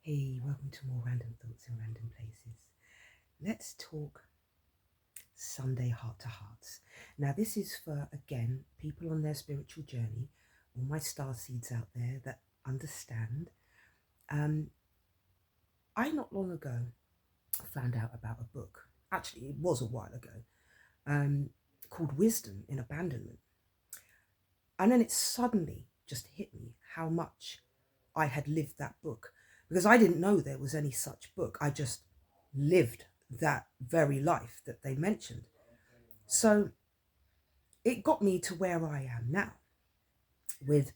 Hey, welcome to more random thoughts in random places. Let's talk Sunday heart to hearts. Now, this is for, again, people on their spiritual journey, all my star seeds out there that understand. Um, I not long ago found out about a book, actually, it was a while ago, called Wisdom in Abandonment. And then it suddenly just hit me how much I had lived that book because I didn't know there was any such book. I just lived that very life that they mentioned. So it got me to where I am now with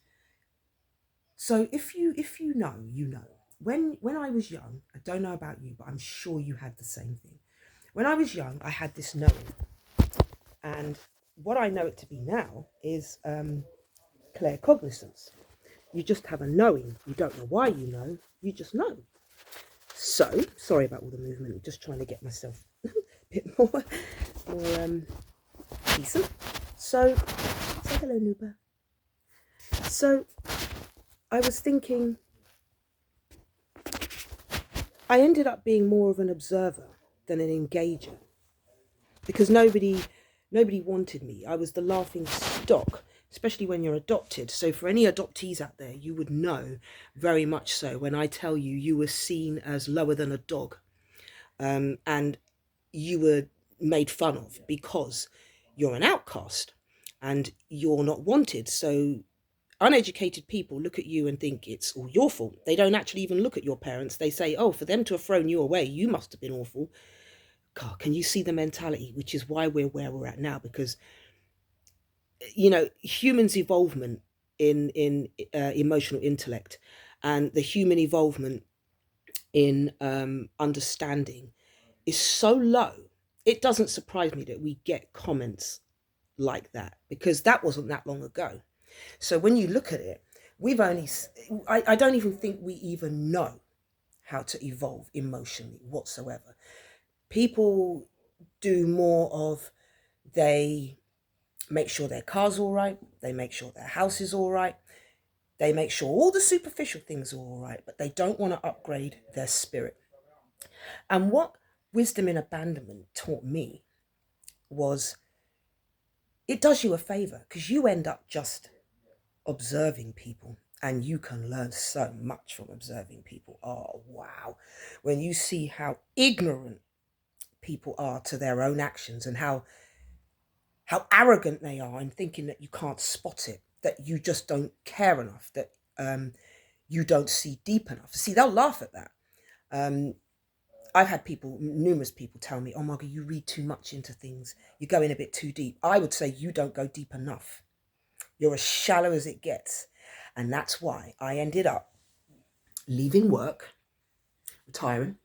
so if you know, you know. When I was young, I don't know about you, but I'm sure you had the same thing. When I was young, I had this knowing, and what I know it to be now is claircognizance. You just have a knowing. You don't know why you know. You just know. So, sorry about all the movement. I'm just trying to get myself a bit more decent. So, say hello, Nuba. So, I was thinking, I ended up being more of an observer than an engager because nobody wanted me. I was the laughing stock, especially when you're adopted. So for any adoptees out there, you would know very much so when I tell you you were seen as lower than a dog, and you were made fun of because you're an outcast and you're not wanted. So uneducated people look at you and think it's all your fault. They don't actually even look at your parents. They say, oh, for them to have thrown you away, you must have been awful. God, can you see the mentality? Which is why we're where we're at now, because humans' involvement in emotional intellect and the human involvement in understanding is so low. It doesn't surprise me that we get comments like that because that wasn't that long ago. So when you look at it, we've only, I don't even think we even know how to evolve emotionally whatsoever. People do more of, they make sure their car's all right, they make sure their house is all right, they make sure all the superficial things are all right, but they don't want to upgrade their spirit. And what wisdom in abandonment taught me was it does you a favor because you end up just observing people and you can learn so much from observing people. Oh, wow. When you see how ignorant people are to their own actions and how arrogant they are in thinking that you can't spot it, that you just don't care enough, that you don't see deep enough. See, they'll laugh at that. Um, I've had numerous people tell me, oh, Margaret, you read too much into things. You go in a bit too deep. I would say you don't go deep enough. You're as shallow as it gets. And that's why I ended up leaving work, retiring,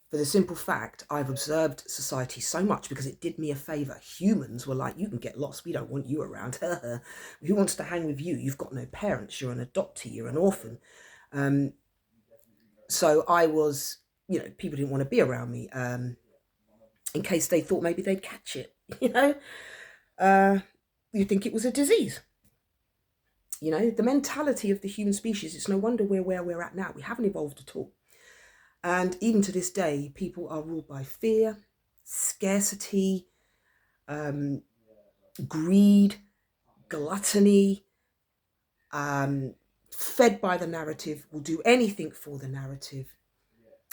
for the simple fact I've observed society so much because it did me a favor. Humans were like, you can get lost. We don't want you around. Who wants to hang with you? You've got no parents. You're an adoptee. You're an orphan. So I was, people didn't want to be around me in case they thought maybe they'd catch it. You think it was a disease. The mentality of the human species, it's no wonder we're where we're at now. We haven't evolved at all. And even to this day, people are ruled by fear, scarcity, greed, gluttony, fed by the narrative, will do anything for the narrative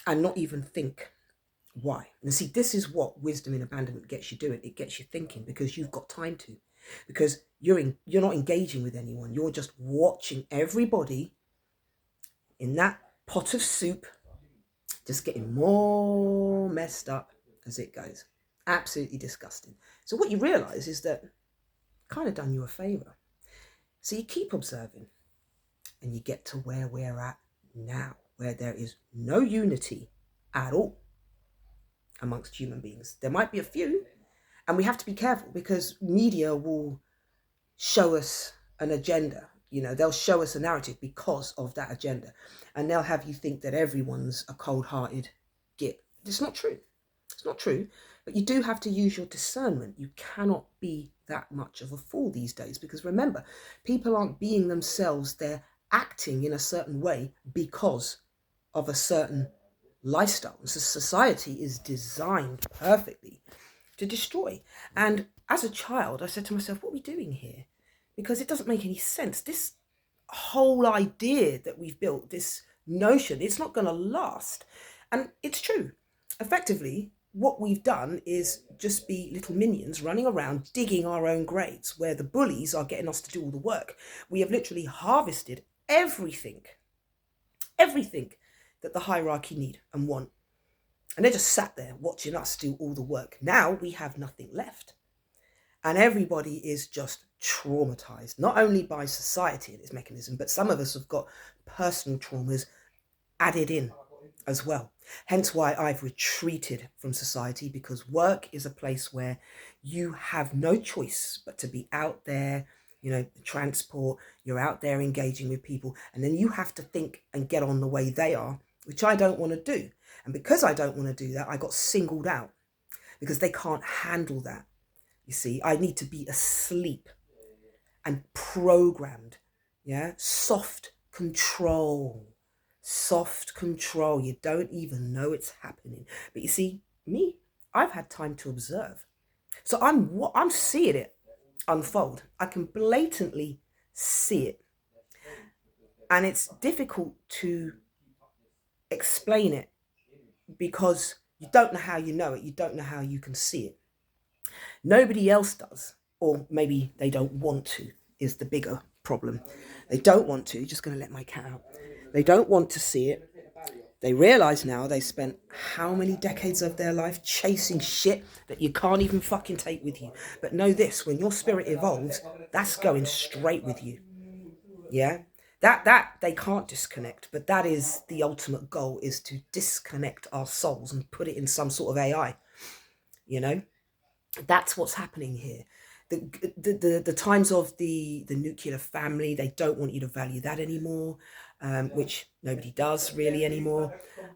and not even think why. And see, this is what wisdom in abandonment gets you doing. It gets you thinking because you've got time to. Because you're not engaging with anyone. You're just watching everybody in that pot of soup just getting more messed up as it goes. Absolutely disgusting. So what you realize is that kind of done you a favor. So you keep observing and you get to where we're at now, where there is no unity at all amongst human beings. There might be a few, and we have to be careful because media will show us an agenda. They'll show us a narrative because of that agenda, and they'll have you think that everyone's a cold-hearted git. It's not true. It's not true. But you do have to use your discernment. You cannot be that much of a fool these days because remember, people aren't being themselves. They're acting in a certain way because of a certain lifestyle. So society is designed perfectly to destroy. And as a child, I said to myself, what are we doing here? Because it doesn't make any sense. This whole idea that we've built, this notion, it's not going to last. And it's true. Effectively, what we've done is just be little minions running around digging our own graves where the bullies are getting us to do all the work. We have literally harvested everything that the hierarchy need and want. And they're just sat there watching us do all the work. Now we have nothing left. And everybody is just traumatized, not only by society and its mechanism, but some of us have got personal traumas added in as well. Hence why I've retreated from society, because work is a place where you have no choice but to be out there, transport, you're out there engaging with people, and then you have to think and get on the way they are, which I don't want to do. And because I don't want to do that, I got singled out because they can't handle that. You see, I need to be asleep and programmed. Yeah. Soft control. You don't even know it's happening. But you see, me, I've had time to observe. So I'm seeing it unfold. I can blatantly see it. And it's difficult to explain it because you don't know how you know it. You don't know how you can see it. Nobody else does, or maybe they don't want to, is the bigger problem. They don't want to, just going to let my cat out. They don't want to see it. They realize now they spent how many decades of their life chasing shit that you can't even fucking take with you. But know this, when your spirit evolves, that's going straight with you. Yeah? That they can't disconnect, but that is the ultimate goal, is to disconnect our souls and put it in some sort of AI. That's what's happening here. The times of the nuclear family, they don't want you to value that anymore, which nobody does really anymore.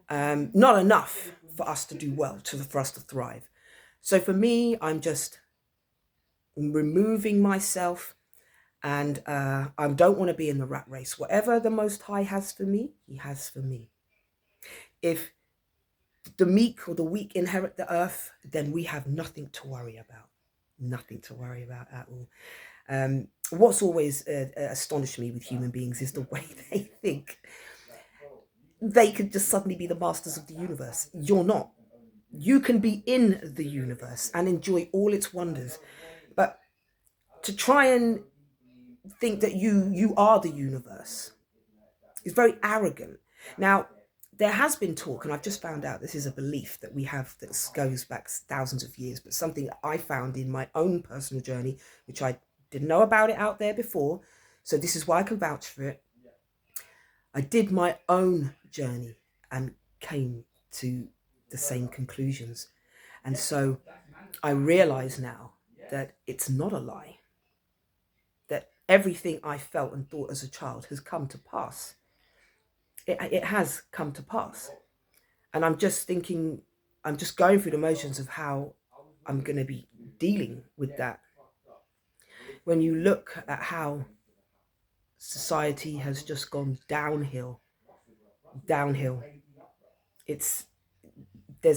Not enough for us to do well, for us to thrive. So for me, I'm just removing myself, and I don't want to be in the rat race. Whatever the Most High has for me, he has for me. If the meek or the weak inherit the earth, then we have nothing to worry about. Nothing to worry about at all. What's always astonished me with human beings is the way they think. They could just suddenly be the masters of the universe. You're not. You can be in the universe and enjoy all its wonders. But to try and think that you are the universe is very arrogant. Now, there has been talk, and I've just found out this is a belief that we have that goes back thousands of years, but something that I found in my own personal journey, which I didn't know about it out there before. So this is why I can vouch for it. I did my own journey and came to the same conclusions. And so I realize now that it's not a lie, that everything I felt and thought as a child has come to pass. It has come to pass. And I'm just going through the motions of how I'm going to be dealing with that. When you look at how society has just gone downhill, there's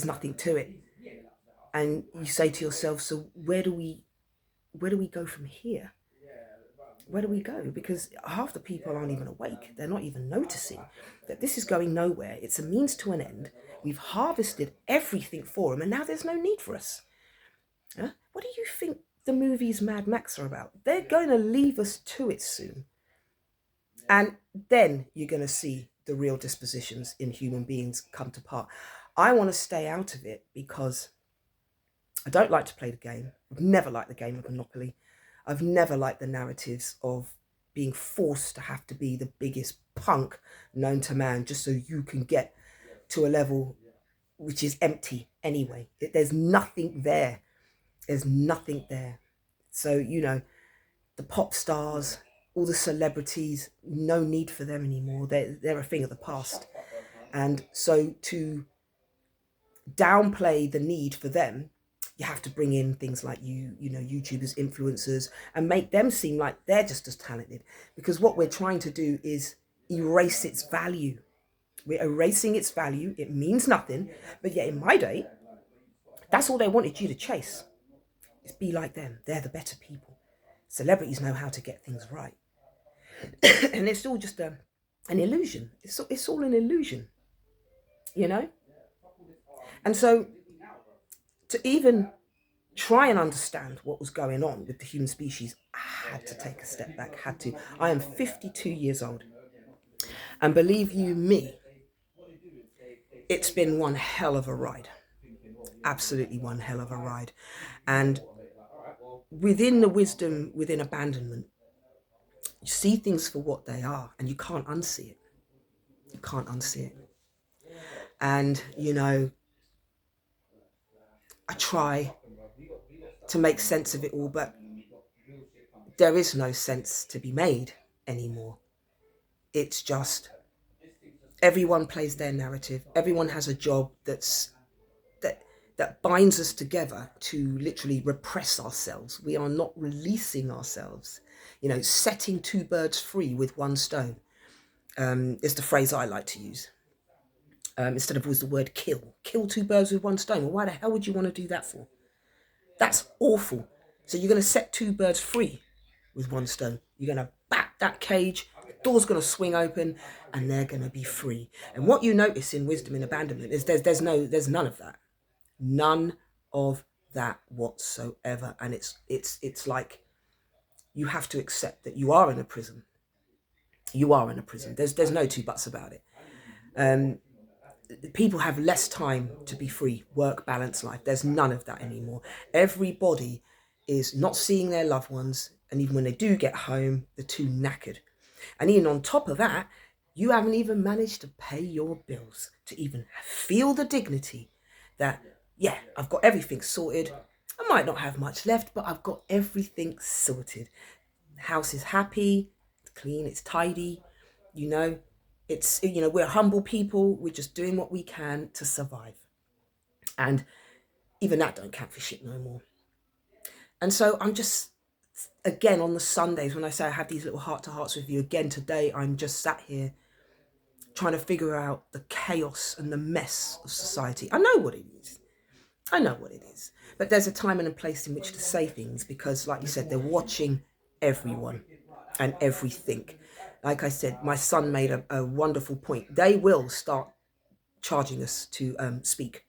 nothing to it. And you say to yourself, so where do we go from here? Where do we go? Because half the people aren't even awake. They're not even noticing that this is going nowhere. It's a means to an end. We've harvested everything for them, and now there's no need for us. Huh? What do you think the movies Mad Max are about? They're going to leave us to it soon. And then you're going to see the real dispositions in human beings come to part. I want to stay out of it because I don't like to play the game. I've never liked the game of Monopoly. I've never liked the narratives of being forced to have to be the biggest punk known to man just so you can get to a level which is empty anyway. There's nothing there. There's nothing there. So, the pop stars, all the celebrities, no need for them anymore. They're a thing of the past. And so to downplay the need for them, you have to bring in things like YouTubers, influencers, and make them seem like they're just as talented. Because what we're trying to do is erase its value. We're erasing its value. It means nothing. But yet in my day, that's all they wanted you to chase. Is be like them. They're the better people. Celebrities know how to get things right. And it's all just an illusion. It's all an illusion, you know? And so to even try and understand what was going on with the human species, I had to take a step back, had to. I am 52 years old. And believe you me, it's been one hell of a ride. Absolutely one hell of a ride. And within the wisdom, within abandonment, you see things for what they are and you can't unsee it. You can't unsee it. And, you know, I try to make sense of it all, but there is no sense to be made anymore. It's just everyone plays their narrative. Everyone has a job that binds us together to literally repress ourselves. We are not releasing ourselves. You know, setting two birds free with one stone is the phrase I like to use. Instead of always the word kill. Kill two birds with one stone. Well, why the hell would you want to do that for? That's awful. So you're going to set two birds free with one stone. You're going to bat that cage, the door's going to swing open, and they're going to be free. And what you notice in wisdom in abandonment is there's none of that. None of that whatsoever. And it's like you have to accept that you are in a prison. You are in a prison. There's no two buts about it. People have less time to be free, work, balance, life. There's none of that anymore. Everybody is not seeing their loved ones, and even when they do get home, they're too knackered. And even on top of that, you haven't even managed to pay your bills, to even feel the dignity that, yeah, I've got everything sorted. I might not have much left, but I've got everything sorted. The house is happy, it's clean, it's tidy, you know. It's, you know, we're humble people. We're just doing what we can to survive. And even that don't count for shit no more. And so I'm just, again, on the Sundays, when I say I have these little heart-to-hearts with you, again, today, I'm just sat here trying to figure out the chaos and the mess of society. I know what it is. I know what it is. But there's a time and a place in which to say things because, like you said, they're watching everyone and everything. Like I said, my son made a wonderful point. They will start charging us to speak.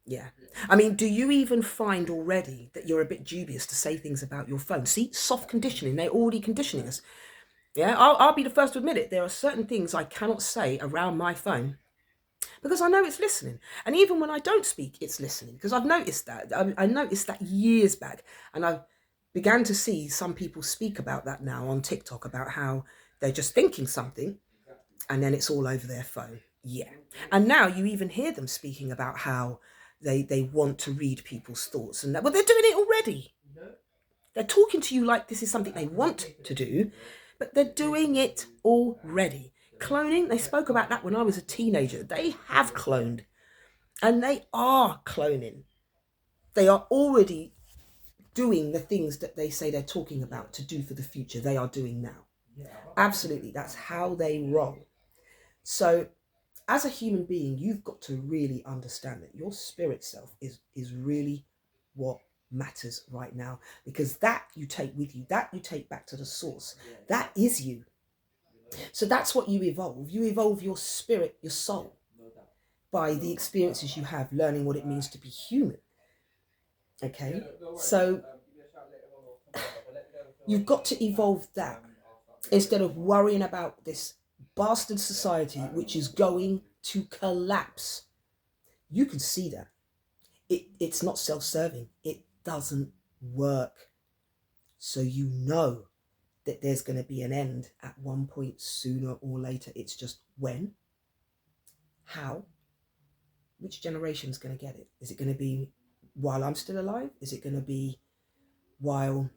Yeah. I mean, do you even find already that you're a bit dubious to say things about your phone? See, soft conditioning. They're already conditioning us. Yeah, I'll be the first to admit it. There are certain things I cannot say around my phone because I know it's listening. And even when I don't speak, it's listening because I've noticed that. I noticed that years back. And I've began to see some people speak about that now on TikTok about how they're just thinking something and then it's all over their phone. Yeah. And now you even hear them speaking about how they want to read people's thoughts and that. Well, they're doing it already. They're talking to you like this is something they want to do, but they're doing it already. Cloning, they spoke about that when I was a teenager. They have cloned and they are cloning. They are already doing the things that they say they're talking about to do for the future. They are doing now. Absolutely. That's how they roll. So as a human being, you've got to really understand that your spirit self is really what matters right now, because that you take with you, that you take back to the source, that is you. So that's what you evolve. You evolve your spirit, your soul, by the experiences you have, learning what it means to be human. Okay, so you've got to evolve that instead of worrying about this bastard society which is going to collapse. You can see that. It's not self-serving. It doesn't work. So you know that there's going to be an end at one point sooner or later. It's just when, how, which generation's going to get it? Is it going to be while I'm still alive? Is it going to be while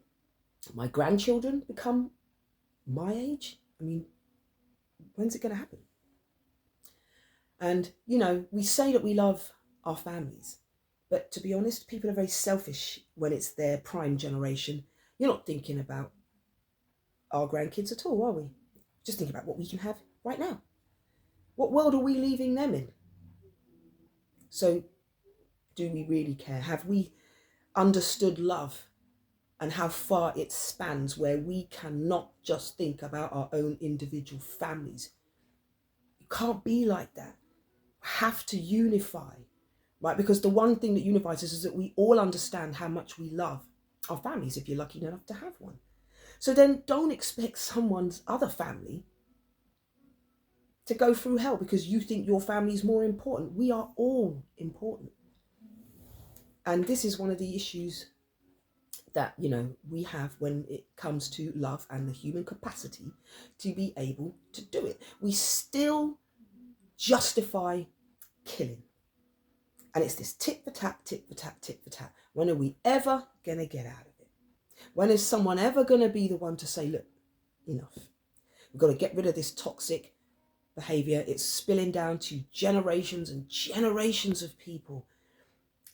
my grandchildren become my age? I mean, when's it going to happen? And, you know, we say that we love our families, but to be honest, people are very selfish when it's their prime generation. You're not thinking about our grandkids at all, are we? Just think about what we can have right now. What world are we leaving them in? So do we really care? Have we understood love and how far it spans, where we cannot just think about our own individual families? It can't be like that. We have to unify, right? Because the one thing that unifies us is that we all understand how much we love our families, if you're lucky enough to have one. So then don't expect someone's other family to go through hell because you think your family is more important. We are all important. And this is one of the issues that, you know, we have when it comes to love and the human capacity to be able to do it. We still justify killing. And it's this tit for tat, tit for tat, tit for tat. When are we ever going to get out of it? When is someone ever going to be the one to say, look, enough. We've got to get rid of this toxic behavior. It's spilling down to generations and generations of people.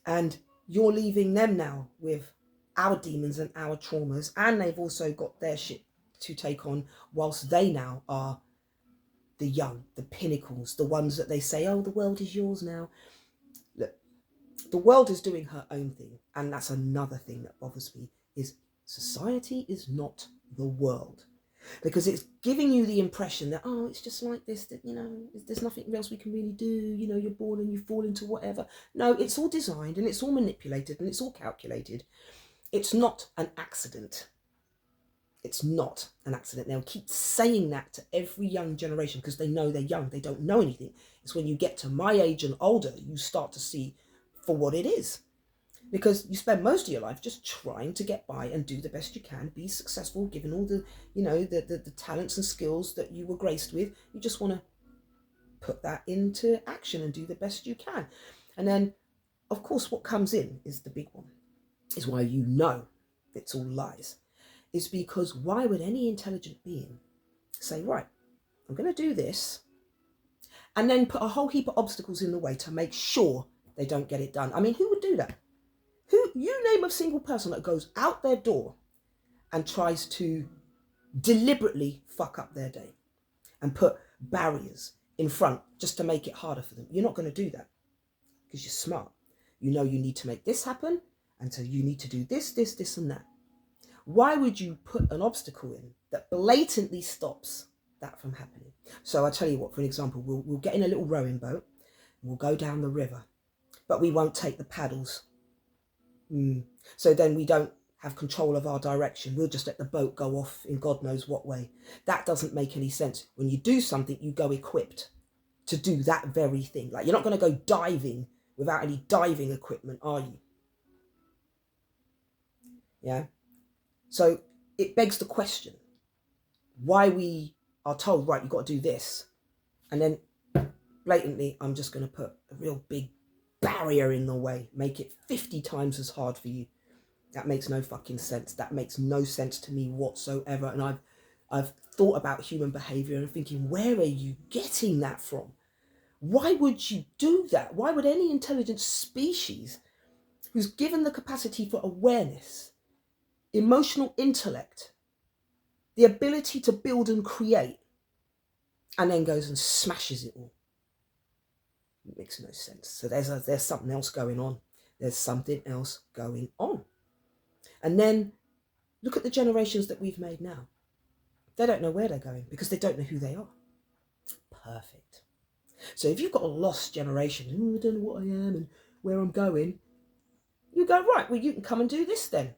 And you're leaving them now with our demons and our traumas. And they've also got their shit to take on, whilst they now are the young, the pinnacles, the ones that they say, oh, the world is yours now. Look, the world is doing her own thing. And that's another thing that bothers me, is society is not the world. Because it's giving you the impression that, oh, it's just like this, that, you know, there's nothing else we can really do. You know, you're born and you fall into whatever. No, it's all designed and it's all manipulated and it's all calculated. It's not an accident. It's not an accident. They'll keep saying that to every young generation because they know they're young. They don't know anything. It's when you get to my age and older, you start to see for what it is. Because you spend most of your life just trying to get by and do the best you can, be successful, given all the, you know, the talents and skills that you were graced with. You just want to put that into action and do the best you can. And then, of course, what comes in is the big one, is why you know it's all lies. Is because why would any intelligent being say, right, I'm going to do this, and then put a whole heap of obstacles in the way to make sure they don't get it done? I mean, who would do that? Who, you name a single person that goes out their door and tries to deliberately fuck up their day and put barriers in front just to make it harder for them. You're not going to do that because you're smart. You know you need to make this happen, and so you need to do this, this, this, and that. Why would you put an obstacle in that blatantly stops that from happening? So I'll tell you what, for an example, we'll get in a little rowing boat, we'll go down the river, but we won't take the paddles. So then we don't have control of our direction. We'll just let the boat go off in God knows what way. That doesn't make any sense. When you do something, you go equipped to do that very thing. Like, you're not going to go diving without any diving equipment, are you? Yeah. So it begs the question why we are told, right, you've got to do this. And then blatantly, I'm just going to put a real big barrier in the way, make it 50 times as hard for you. That makes no fucking sense. That makes no sense to me whatsoever. And I've thought about human behavior and thinking, where are you getting that from? Why would you do that? Why would any intelligent species who's given the capacity for awareness, emotional intellect, the ability to build and create, and then goes and smashes it all? It makes no sense. So there's something else going on. There's something else going on. And then look at the generations that we've made now. They don't know where they're going because they don't know who they are. Perfect. So if you've got a lost generation, I don't know what I am and where I'm going, you go, right, well, you can come and do this then.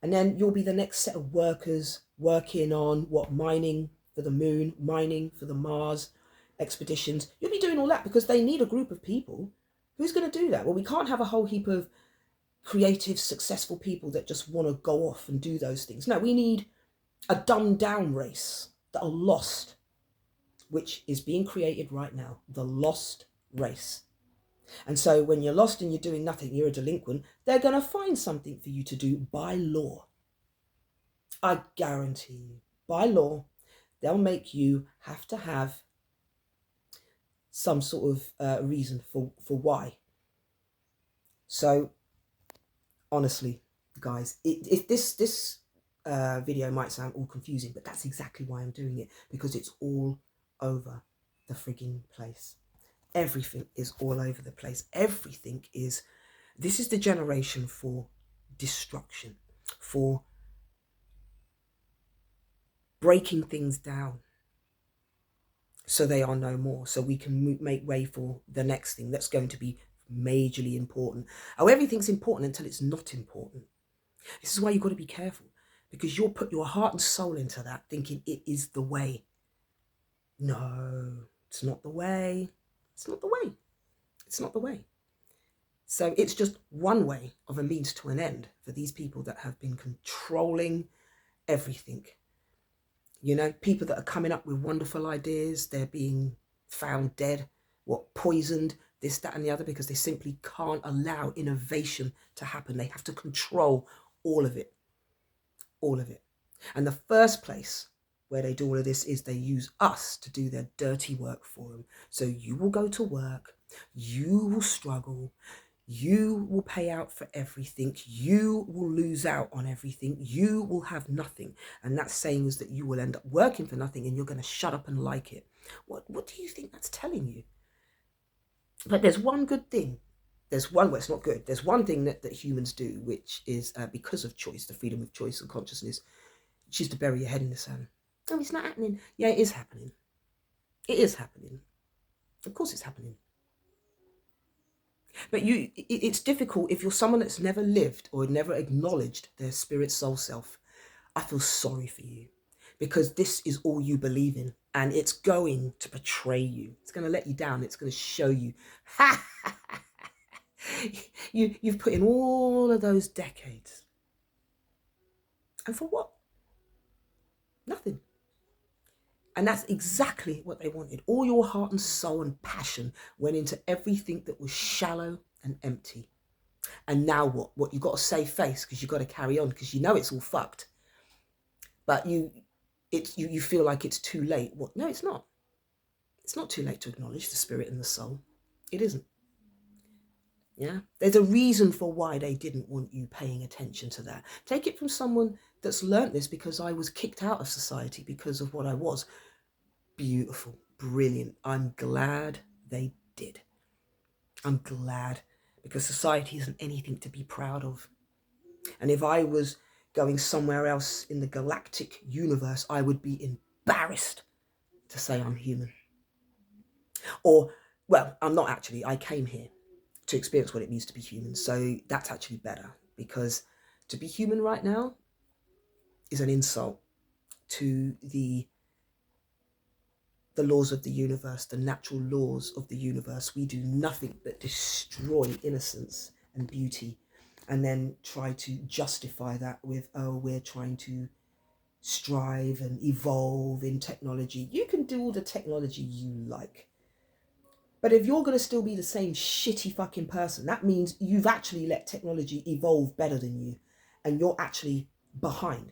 And then you'll be the next set of workers working on mining for the moon, mining for the Mars expeditions. You'll be doing all that because they need a group of people. Who's going to do that? Well, we can't have a whole heap of creative, successful people that just want to go off and do those things. No, we need a dumbed down race that are lost, which is being created right now, the lost race. And so when you're lost and you're doing nothing, you're a delinquent, they're going to find something for you to do by law. I guarantee you, by law, they'll make you have to have some sort of reason for why. So honestly, guys, this video might sound all confusing, but that's exactly why I'm doing it, because it's all over the frigging place. Everything is all over the place. Everything is, this is the generation for destruction, for breaking things down so they are no more, so we can make way for the next thing that's going to be majorly important. Oh, everything's important until it's not important. This is why you've got to be careful, because you'll put your heart and soul into that thinking it is the way. No, it's not the way. It's not the way. It's not the way. So it's just one way of a means to an end for these people that have been controlling everything. You know, people that are coming up with wonderful ideas, they're being found dead, poisoned, this, that, and the other, because they simply can't allow innovation to happen. They have to control all of it. All of it. And the first place where they do all of this is they use us to do their dirty work for them. So you will go to work, you will struggle, you will pay out for everything, you will lose out on everything, you will have nothing. And that saying is that you will end up working for nothing and you're going to shut up and like it. What do you think that's telling you? But there's one good thing. There's one, well, it's not good. There's one thing that humans do, which is because of choice, the freedom of choice and consciousness, which is to bury your head in the sand. Oh, it's not happening. Yeah, it is happening. It is happening. Of course it's happening. But it's difficult if you're someone that's never lived or never acknowledged their spirit soul self. I feel sorry for you, because this is all you believe in, and it's going to betray you. It's going to let you down. It's going to show you, you've put in all of those decades, and for what? Nothing. And that's exactly what they wanted. All your heart and soul and passion went into everything that was shallow and empty. And now what? You've got to save face because you've got to carry on, because you know it's all fucked. But you feel like it's too late. What? No, it's not. It's not too late to acknowledge the spirit and the soul. It isn't. Yeah, there's a reason for why they didn't want you paying attention to that. Take it from someone that's learnt this, because I was kicked out of society because of what I was. Beautiful, brilliant. I'm glad they did. I'm glad, because society isn't anything to be proud of. And if I was going somewhere else in the galactic universe, I would be embarrassed to say I'm human. Or, well, I'm not actually. I came here to experience what it means to be human. So that's actually better, because to be human right now is an insult to the laws of the universe, the natural laws of the universe. We do nothing but destroy innocence and beauty, and then try to justify that with, oh, we're trying to strive and evolve in technology. You can do all the technology you like, but if you're going to still be the same shitty fucking person, that means you've actually let technology evolve better than you, and you're actually behind.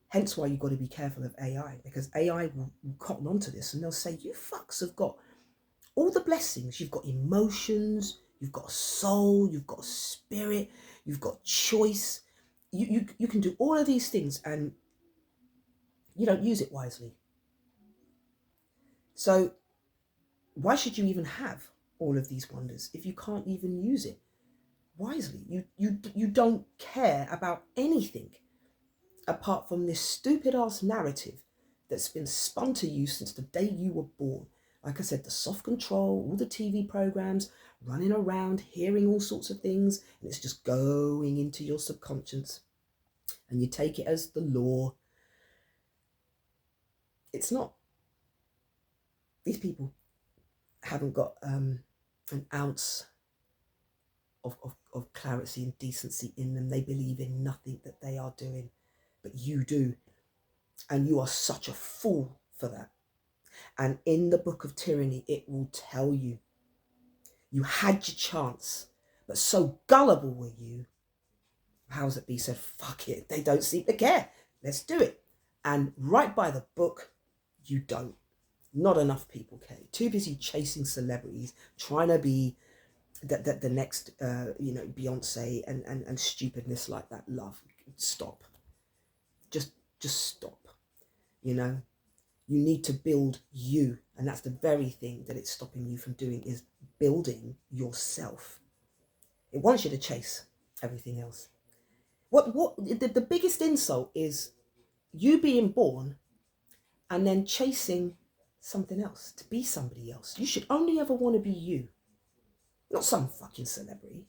Hence why you've got to be careful of AI, because AI will cotton onto this and they'll say, you fucks have got all the blessings. You've got emotions, you've got a soul, you've got a spirit, you've got choice. You can do all of these things and you don't use it wisely. So why should you even have all of these wonders if you can't even use it wisely? You don't care about anything apart from this stupid ass narrative that's been spun to you since the day you were born. Like I said, the soft control, all the TV programs, running around, hearing all sorts of things, and it's just going into your subconscious, and you take it as the law. It's not. These people haven't got an ounce of clarity and decency in them. They believe in nothing that they are doing, but you do. And you are such a fool for that. And in the book of tyranny, it will tell you, you had your chance, but so gullible were you. Powers that be said, fuck it, they don't seem to care. Let's do it. And right by the book, you don't. Not enough people care. Too busy chasing celebrities, trying to be the next, Beyonce and stupidness like that. Love, stop. Just stop. You need to build you. And that's the very thing that it's stopping you from doing, is building yourself. It wants you to chase everything else. The biggest insult is you being born and then chasing something else, to be somebody else. You should only ever want to be you, not some fucking celebrity.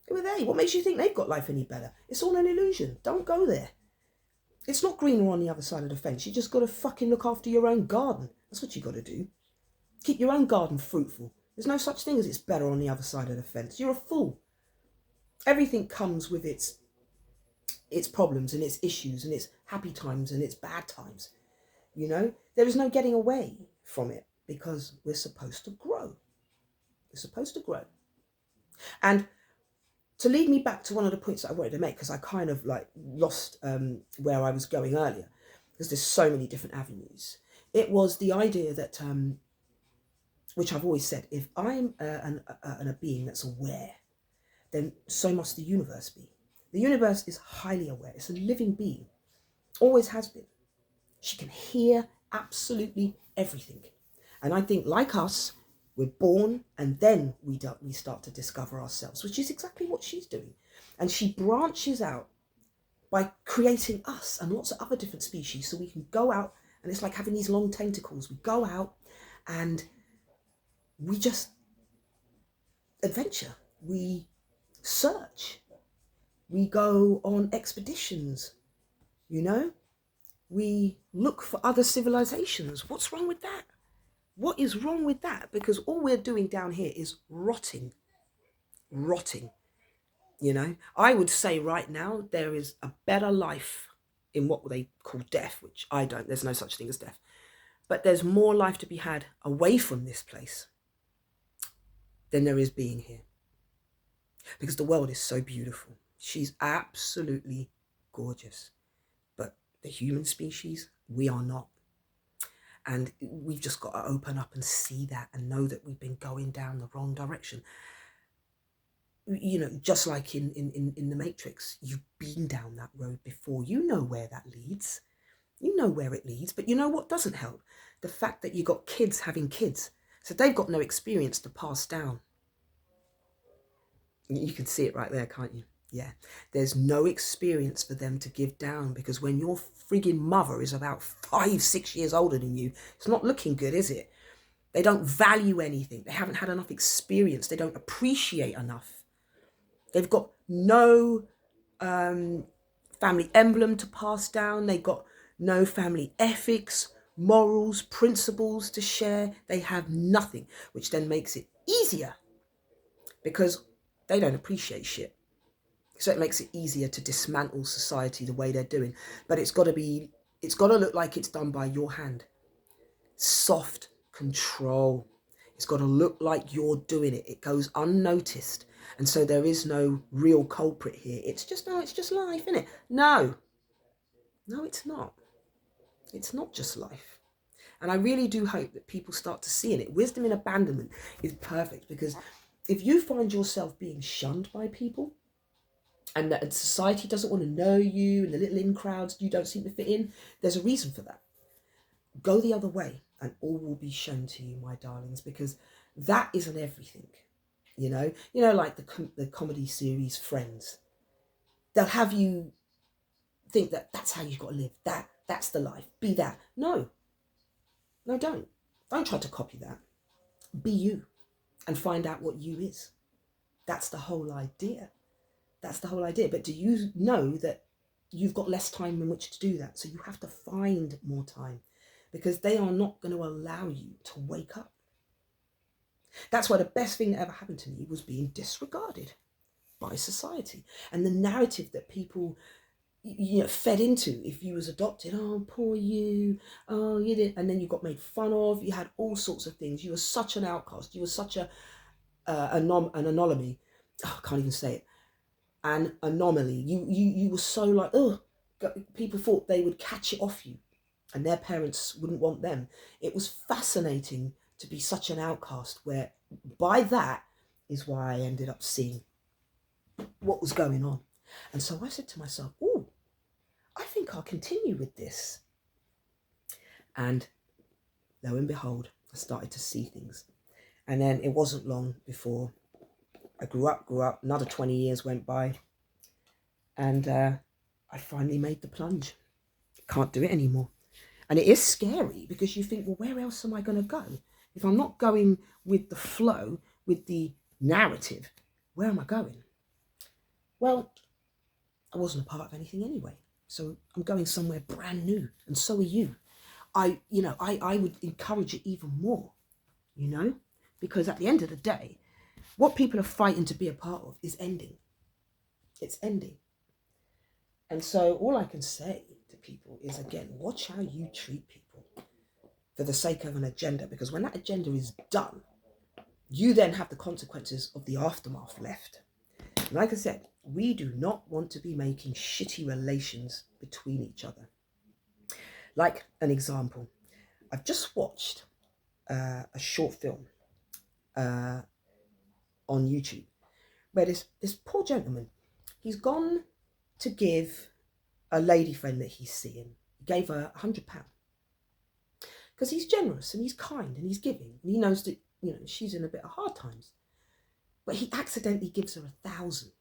Who are they? What makes you think they've got life any better? It's all an illusion. Don't go there. It's not greener on the other side of the fence. You just got to fucking look after your own garden. That's what you got to do. Keep your own garden fruitful. There's no such thing as it's better on the other side of the fence. You're a fool. Everything comes with its problems and its issues and its happy times and its bad times. You know, there is no getting away from it, because we're supposed to grow. We're supposed to grow. And to lead me back to one of the points that I wanted to make, because I kind of like lost where I was going earlier, because there's so many different avenues. It was the idea that, which I've always said, if I'm a being that's aware, then so must the universe be. The universe is highly aware. It's a living being. Always has been. She can hear absolutely everything. And I think, like us, we're born and then we start to discover ourselves, which is exactly what she's doing. And she branches out by creating us and lots of other different species, so we can go out, and it's like having these long tentacles. We go out and we just adventure. We search. We go on expeditions, you know? We look for other civilizations. What's wrong with that? What is wrong with that? Because all we're doing down here is rotting. You know, I would say right now there is a better life in what they call death, which I don't. There's no such thing as death. But there's more life to be had away from this place than there is being here. Because the world is so beautiful. She's absolutely gorgeous. But the human species, we are not. And we've just got to open up and see that and know that we've been going down the wrong direction. You know, just like in the Matrix, you've been down that road before. You know where that leads. You know where it leads. But you know what doesn't help? The fact that you got kids having kids. So they've got no experience to pass down. You can see it right there, can't you? Yeah. There's no experience for them to give down, because when your frigging mother is about 5-6 years older than you, it's not looking good, is it? They don't value anything. They haven't had enough experience. They don't appreciate enough. They've got no family emblem to pass down. They've got no family ethics, morals, principles to share. They have nothing, which then makes it easier, because they don't appreciate shit. So it makes it easier to dismantle society the way they're doing. But it's got to look like it's done by your hand. Soft control. It's got to look like you're doing it. It goes unnoticed. And so there is no real culprit here. It's just life, isn't it? No, it's not. It's not just life. And I really do hope that people start to see it. Wisdom in abandonment is perfect, because if you find yourself being shunned by people, and that society doesn't want to know you, and the little in crowds, you don't seem to fit in, there's a reason for that. Go the other way and all will be shown to you, my darlings, because that isn't everything. You know, like the comedy series Friends. They'll have you think that that's how you've got to live. That's the life. Be that. No, don't. Don't try to copy that. Be you and find out what you is. That's the whole idea. But do you know that you've got less time in which to do that? So you have to find more time, because they are not going to allow you to wake up. That's why the best thing that ever happened to me was being disregarded by society, and the narrative that people fed into. If you was adopted, oh, poor you, oh, you did, and then you got made fun of. You had all sorts of things. You were such an outcast. You were such an anomaly. Oh, I can't even say it. An anomaly. You were so like, oh, people thought they would catch it off you, and their parents wouldn't want them. It was fascinating to be such an outcast, where by that is why I ended up seeing what was going on. And so I said to myself, oh, I think I'll continue with this. And lo and behold, I started to see things. And then it wasn't long before I grew up, another 20 years went by, and I finally made the plunge. Can't do it anymore. And it is scary because you think, well, where else am I going to go? If I'm not going with the flow, with the narrative, where am I going? Well, I wasn't a part of anything anyway. So I'm going somewhere brand new, and so are you. I would encourage it even more, because at the end of the day, what people are fighting to be a part of is ending. It's ending. And so all I can say to people is, again, watch how you treat people for the sake of an agenda, because when that agenda is done, you then have the consequences of the aftermath left. And like I said, we do not want to be making shitty relations between each other. Like an example, I've just watched a short film on YouTube where this poor gentleman, he's gone to give a lady friend that he's seeing, he gave her £100 because he's generous and he's kind and he's giving, and he knows that she's in a bit of hard times, but he accidentally gives her 1,000.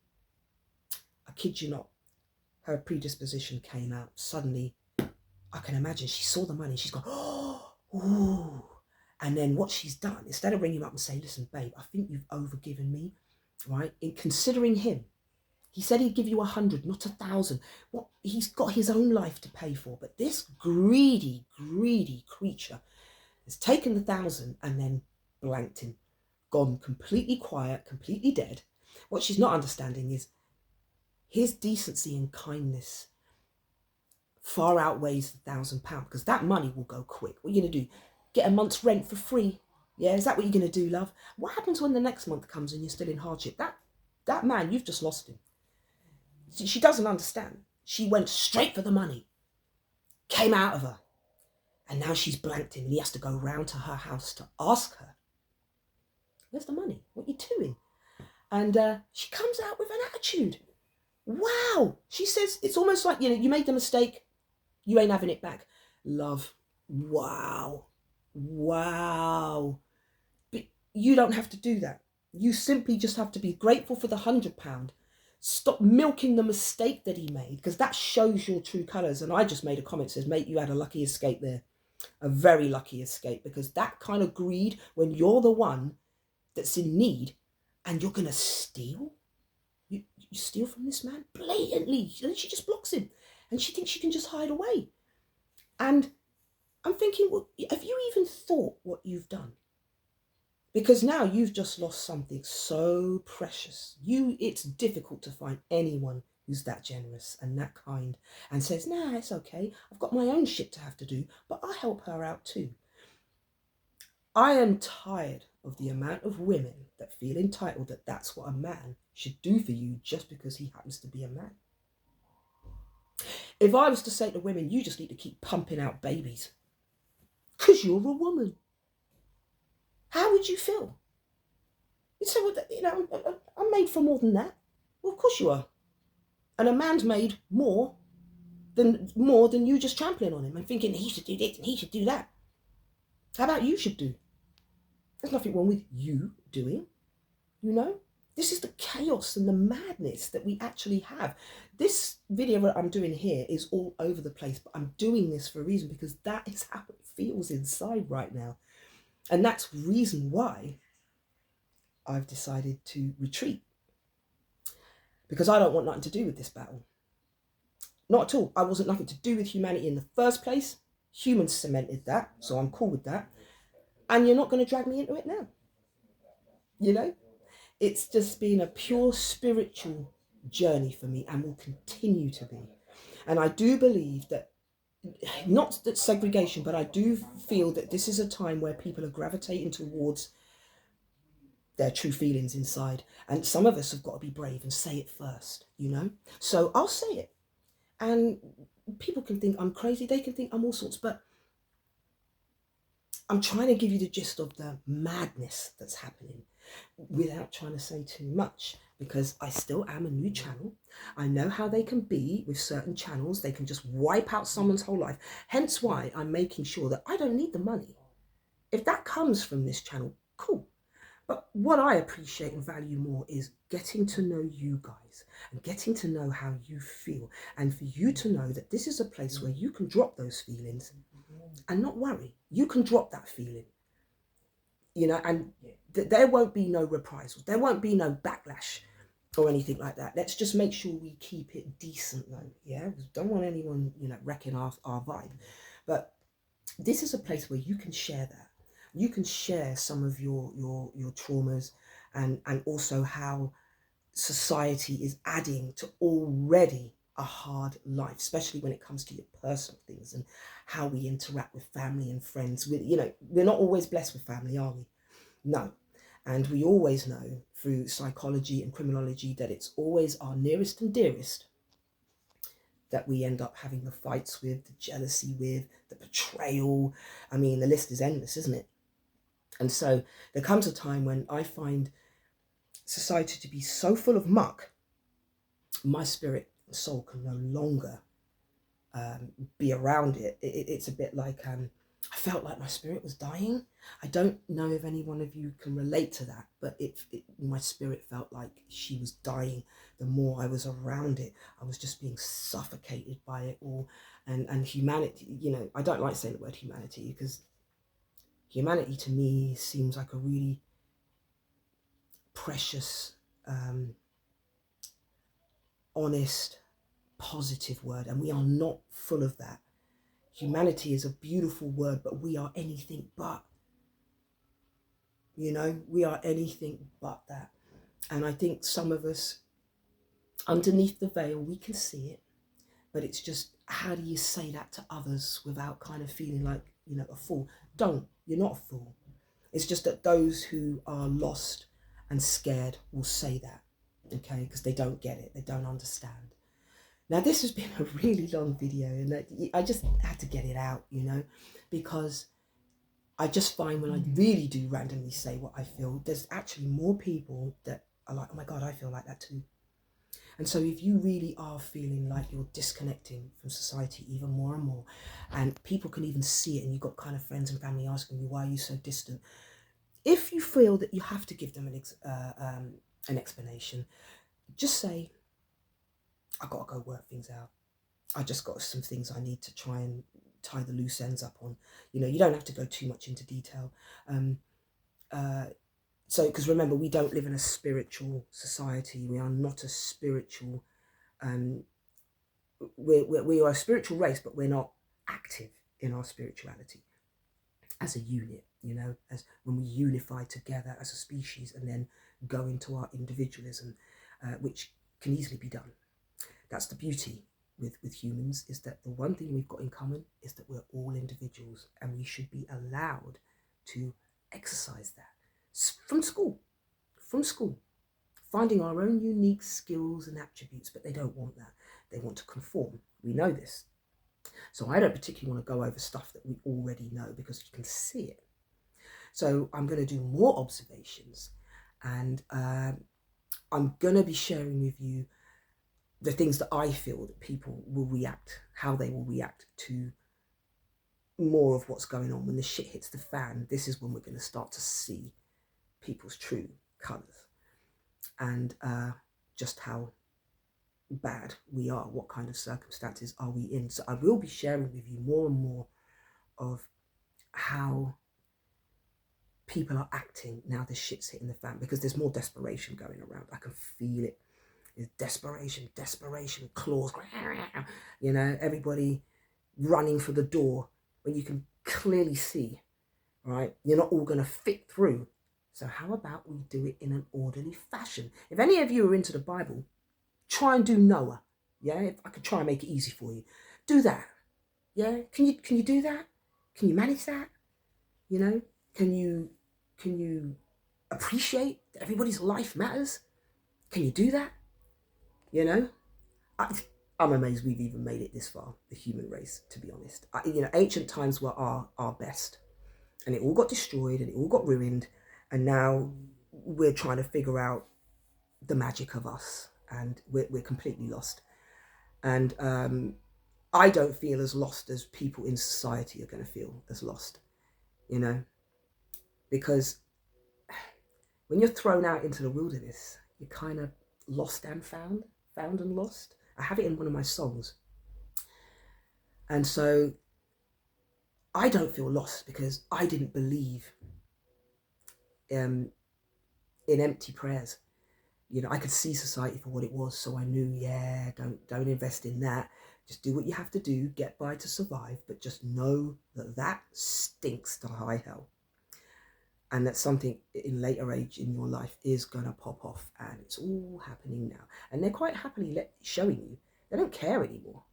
I kid you not, her predisposition came out suddenly. I can imagine she saw the money, she's gone, oh, ooh. And then what she's done, instead of ringing him up and saying, listen, babe, I think you've overgiven me, right? In considering him, he said he'd give you 100, not 1,000. What? He's got his own life to pay for. But this greedy creature has taken the 1,000 and then blanked him, gone completely quiet, completely dead. What she's not understanding is his decency and kindness far outweighs the £1,000, because that money will go quick. What are you going to do? Get a month's rent for free? Yeah, is that what you're going to do, love? What happens when the next month comes and you're still in hardship? That man, you've just lost him. She doesn't understand. She went straight for the money, came out of her, and now she's blanked him, and he has to go round to her house to ask her, where's the money? What are you doing? And she comes out with an attitude. Wow. She says, it's almost like, you made the mistake, you ain't having it back. Love, wow. But you don't have to do that. You simply just have to be grateful for the £100. Stop milking the mistake that he made, because that shows your true colours. And I just made a comment that says, mate, you had a lucky escape there. A very lucky escape, because that kind of greed, when you're the one that's in need and you're going to steal, you steal from this man blatantly. And then she just blocks him and she thinks she can just hide away. And I'm thinking, well, have you even thought what you've done? Because now you've just lost something so precious. It's difficult to find anyone who's that generous and that kind and says, nah, it's okay. I've got my own shit to have to do, but I'll help her out too. I am tired of the amount of women that feel entitled that that's what a man should do for you just because he happens to be a man. If I was to say to women, you just need to keep pumping out babies because you're a woman, how would you feel? You'd say, well, I'm made for more than that. Well, of course you are. And a man's made more than you just trampling on him and thinking he should do this and he should do that. How about you should do? There's nothing wrong with you doing, This is the chaos and the madness that we actually have. This video that I'm doing here is all over the place, but I'm doing this for a reason, because that is how it feels inside right now. And that's reason why I've decided to retreat, because I don't want nothing to do with this battle. Not at all. I wasn't nothing to do with humanity in the first place. Humans cemented that, so I'm cool with that. And you're not going to drag me into it now. It's just been a pure spiritual journey for me and will continue to be. And I do believe that, not that segregation, but I do feel that this is a time where people are gravitating towards their true feelings inside. And some of us have got to be brave and say it first, So I'll say it. And people can think I'm crazy. They can think I'm all sorts. But I'm trying to give you the gist of the madness that's happening without trying to say too much, because I still am a new channel. I know how they can be with certain channels. They can just wipe out someone's whole life. Hence why I'm making sure that I don't need the money. If that comes from this channel, cool. But what I appreciate and value more is getting to know you guys and getting to know how you feel, and for you to know that this is a place where you can drop those feelings and not worry. You can drop that feeling, and there won't be no reprisals. There won't be no backlash or anything like that. Let's just make sure we keep it decent though. Yeah, we don't want anyone, wrecking our vibe. But this is a place where you can share that. You can share some of your traumas, and also how society is adding to already a hard life, especially when it comes to your personal things and how we interact with family and friends. We're not always blessed with family, are we? No. And we always know through psychology and criminology that it's always our nearest and dearest that we end up having the fights with, the jealousy with, the betrayal. I mean, the list is endless, isn't it? And so there comes a time when I find society to be so full of muck, my spirit and soul can no longer be around it. It's a bit like I felt like my spirit was dying. I don't know if any one of you can relate to that, but my spirit felt like she was dying. The more I was around it, I was just being suffocated by it all. And humanity, I don't like saying the word humanity, because humanity to me seems like a really precious, honest, positive word, and we are not full of that. Humanity is a beautiful word, but we are anything but. We are anything but that. And I think some of us, underneath the veil, we can see it, but it's just, how do you say that to others without kind of feeling like, a fool? Don't. You're not a fool. It's just that those who are lost and scared will say that, okay? Because they don't get it. They don't understand. Now, this has been a really long video, and I just had to get it out, because I just find when I really do randomly say what I feel, there's actually more people that are like, oh my God, I feel like that too. And so if you really are feeling like you're disconnecting from society even more and more, and people can even see it, and you've got kind of friends and family asking you, why are you so distant? If you feel that you have to give them an explanation, just say, I got to go work things out. I just got some things I need to try and tie the loose ends up on. You don't have to go too much into detail. So, because remember, we don't live in a spiritual society. We are not a spiritual, we are a spiritual race, but we're not active in our spirituality as a unit, as when we unify together as a species and then go into our individualism, which can easily be done. That's the beauty with humans, is that the one thing we've got in common is that we're all individuals, and we should be allowed to exercise that from school, finding our own unique skills and attributes. But they don't want that. They want to conform. We know this. So I don't particularly want to go over stuff that we already know, because you can see it. So I'm going to do more observations, and I'm going to be sharing with you the things that I feel that people will react, how they will react to more of what's going on. When the shit hits the fan, this is when we're going to start to see people's true colours, and just how bad we are, what kind of circumstances are we in. So I will be sharing with you more and more of how people are acting now this shit's hitting the fan, because there's more desperation going around. I can feel it. There's desperation, claws, everybody running for the door when you can clearly see, right? You're not all going to fit through. So how about we do it in an orderly fashion? If any of you are into the Bible, try and do Noah. Yeah, if I could try and make it easy for you, do that. Yeah, can you do that? Can you manage that? Can you appreciate that everybody's life matters? Can you do that? I'm amazed we've even made it this far, the human race, to be honest. Ancient times were our best, and it all got destroyed and it all got ruined, and now we're trying to figure out the magic of us, and we're completely lost. And I don't feel as lost as people in society are going to feel as lost. because when you're thrown out into the wilderness, you're kind of lost and found, found and lost. I have it in one of my songs. And so I don't feel lost because I didn't believe in empty prayers. You know, I could see society for what it was, so I knew, yeah, don't invest in that. Just do what you have to do, get by to survive, but just know that that stinks to high hell. And that something in later age in your life is going to pop off, and it's all happening now. And they're quite happily showing you. They don't care anymore,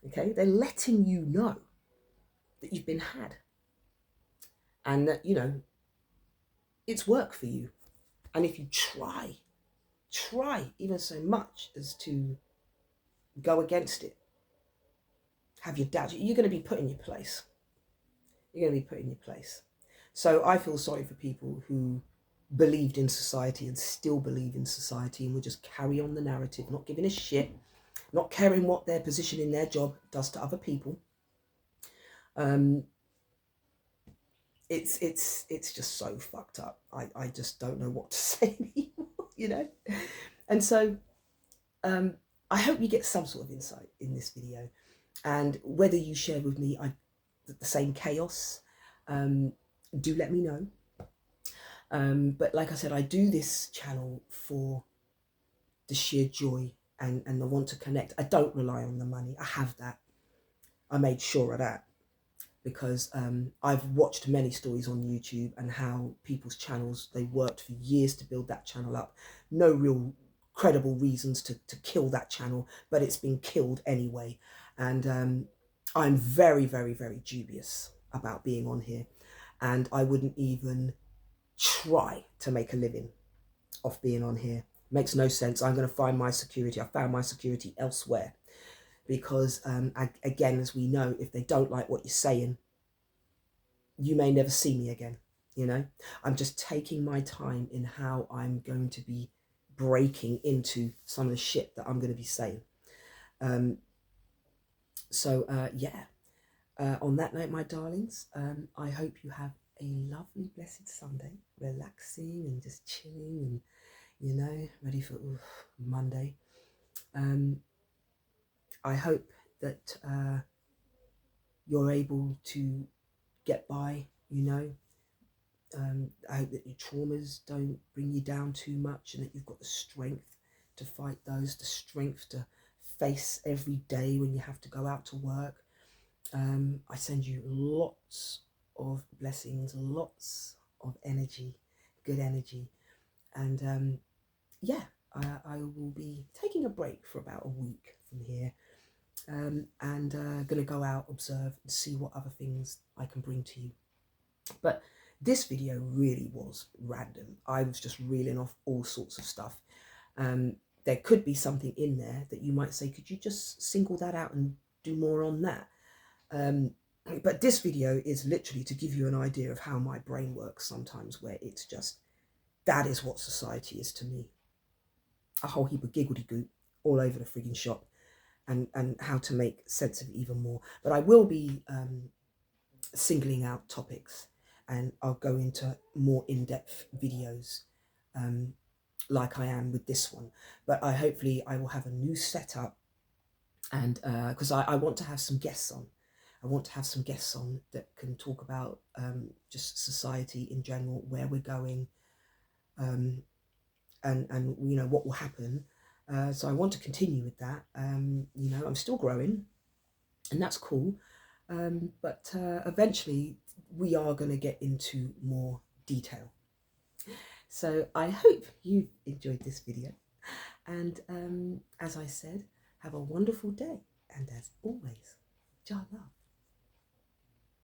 okay? They're letting you know that you've been had. And that, you know, it's work for you. And if you try even so much as to go against it, have your doubts, you're going to be put in your place. You're going to be put in your place. So I feel sorry for people who believed in society and still believe in society and will just carry on the narrative, not giving a shit, not caring what their position in their job does to other people. It's just so fucked up. I just don't know what to say anymore, you know? And so I hope you get some sort of insight in this video. And whether you share with me the same chaos, do let me know. But like I said, I do this channel for the sheer joy and the want to connect. I don't rely on the money. I have that. I made sure of that because I've watched many stories on YouTube and how people's channels, they worked for years to build that channel up. No real credible reasons to kill that channel, but it's been killed anyway. And I'm very, very, very dubious about being on here. And I wouldn't even try to make a living off being on here. Makes no sense. I'm going to find my security. I found my security elsewhere because, again, as we know, if they don't like what you're saying, you may never see me again. You know, I'm just taking my time in how I'm going to be breaking into some of the shit that I'm going to be saying. Yeah. On that note, my darlings, I hope you have a lovely, blessed Sunday, relaxing and just chilling and, you know, ready for Monday. I hope that you're able to get by, you know. I hope that your traumas don't bring you down too much and that you've got the strength to fight those, the strength to face every day when you have to go out to work. I send you lots of blessings, lots of energy, good energy. And yeah, I will be taking a break for about a week from here. And going to go out, observe, and see what other things I can bring to you. But this video really was random. I was just reeling off all sorts of stuff. There could be something in there that you might say, could you just single that out and do more on that? But this video is literally to give you an idea of how my brain works sometimes, where it's just, that is what society is to me. A whole heap of giggledy-goop all over the frigging shop, and how to make sense of it even more. But I will be singling out topics, and I'll go into more in-depth videos like I am with this one. But hopefully I will have a new setup, and because I want to have some guests on. I want to have some guests on that can talk about just society in general, where we're going, and you know what will happen. So I want to continue with that. You know, I'm still growing, and that's cool. But eventually we are going to get into more detail. So I hope you enjoyed this video, and as I said, have a wonderful day, and as always, Ja love.